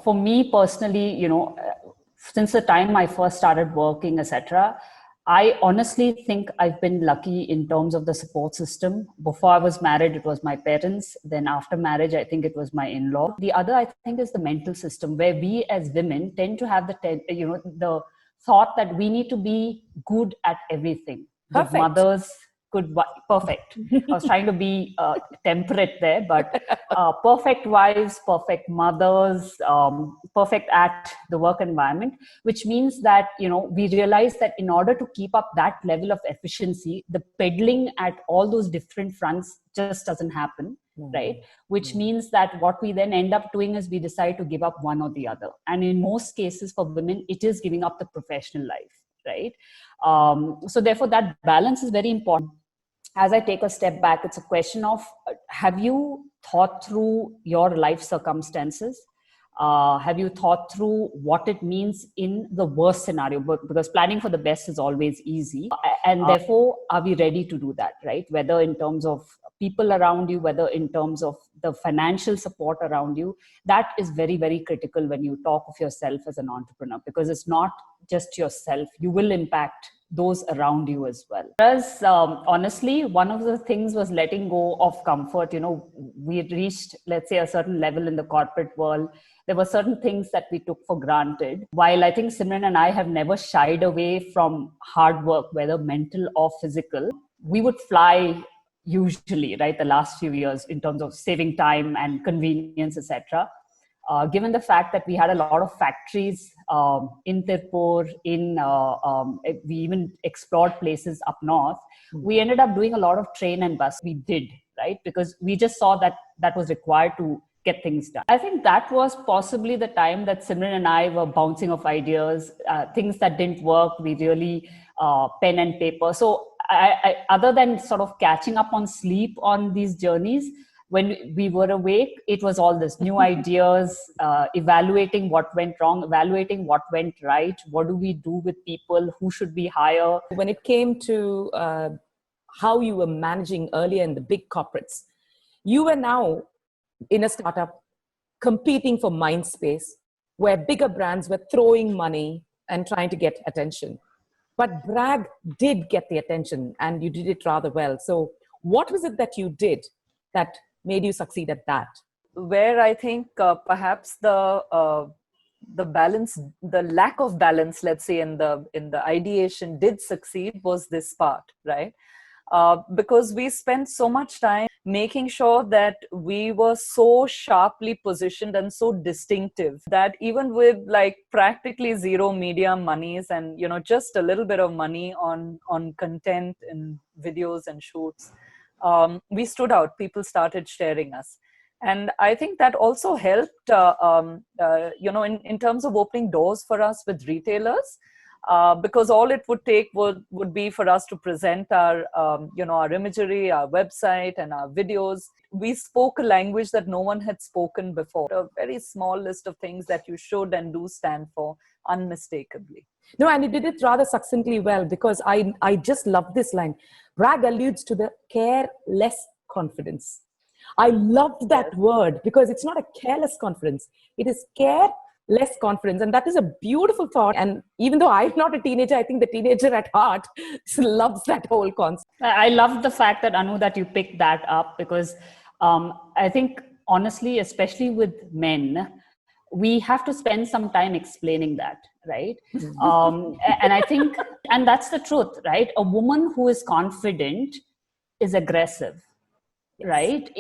For me personally, since the time I first started working, etc., I honestly think I've been lucky in terms of the support system. Before I was married, it was my parents. Then after marriage, I think it was my in-law. The other, I think, is the mental system, where we as women tend to have the thought that we need to be good at everything. Good Perfect. mothers, perfect. I was trying to be temperate there, but perfect wives, perfect mothers, perfect at the work environment, which means that, we realize that in order to keep up that level of efficiency, the peddling at all those different fronts just doesn't happen. Right. Which means that what we then end up doing is we decide to give up one or the other. And in most cases for women, it is giving up the professional life. Right. So therefore, that balance is very important. As I take a step back, it's a question of, have you thought through your life circumstances? Have you thought through what it means in the worst scenario? Because planning for the best is always easy. And therefore, are we ready to do that, right? Whether in terms of people around you, whether in terms of the financial support around you, that is very, very critical when you talk of yourself as an entrepreneur, because it's not just yourself. You will impact those around you as well. Whereas, honestly, one of the things was letting go of comfort. We had reached, let's say, a certain level in the corporate world. There were certain things that we took for granted. While I think Simran and I have never shied away from hard work, whether mental or physical, we would fly usually, right, the last few years in terms of saving time and convenience, etc. Given the fact that we had a lot of factories in Tirupur, we even explored places up north, we ended up doing a lot of train and bus. We did, right? Because we just saw that was required to get things done. I think that was possibly the time that Simran and I were bouncing off ideas, things that didn't work. We really pen and paper. So I, other than sort of catching up on sleep on these journeys, when we were awake, it was all this new ideas, evaluating what went wrong, evaluating what went right. What do we do with people? Who should we hire? When it came to how you were managing earlier in the big corporates, you were now in a startup competing for mind space, where bigger brands were throwing money and trying to get attention. But Bragg did get the attention, and you did it rather well. So what was it that you did that made you succeed at that? Where I think perhaps the balance, the lack of balance, let's say in the ideation did succeed, was this part, right? Because we spent so much time making sure that we were so sharply positioned and so distinctive that even with like practically zero media monies and just a little bit of money on content and videos and shoots, we stood out. People started sharing us. And I think that also helped, in terms of opening doors for us with retailers, because all it would take would be for us to present our, our imagery, our website and our videos. We spoke a language that no one had spoken before. A very small list of things that you should and do stand for unmistakably. No, and you did it rather succinctly well, because I just love this line. Bragg alludes to the careless confidence. I loved that word, because it's not a careless confidence. It is careless confidence. And that is a beautiful thought. And even though I'm not a teenager, I think the teenager at heart loves that whole concept. I love the fact that, Anu, that you picked that up, because I think, honestly, especially with men, we have to spend some time explaining that, right? And I think, and that's the truth, right? A woman who is confident is aggressive, right?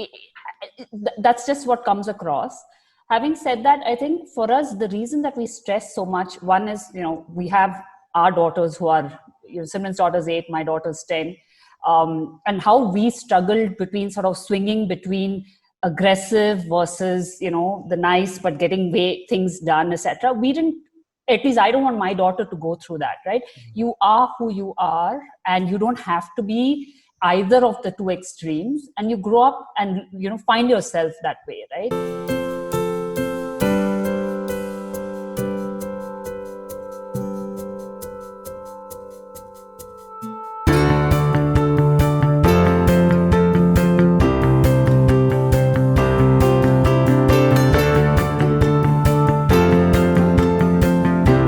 That's just what comes across. Having said that, I think for us, the reason that we stress so much, one is, we have our daughters who are, Simran's daughter's 8, my daughter's 10, and how we struggled between sort of swinging between aggressive versus, the nice, but getting things done, etc. We didn't, at least I don't want my daughter to go through that, right? You are who you are, and you don't have to be either of the two extremes, and you grow up and, find yourself that way, right?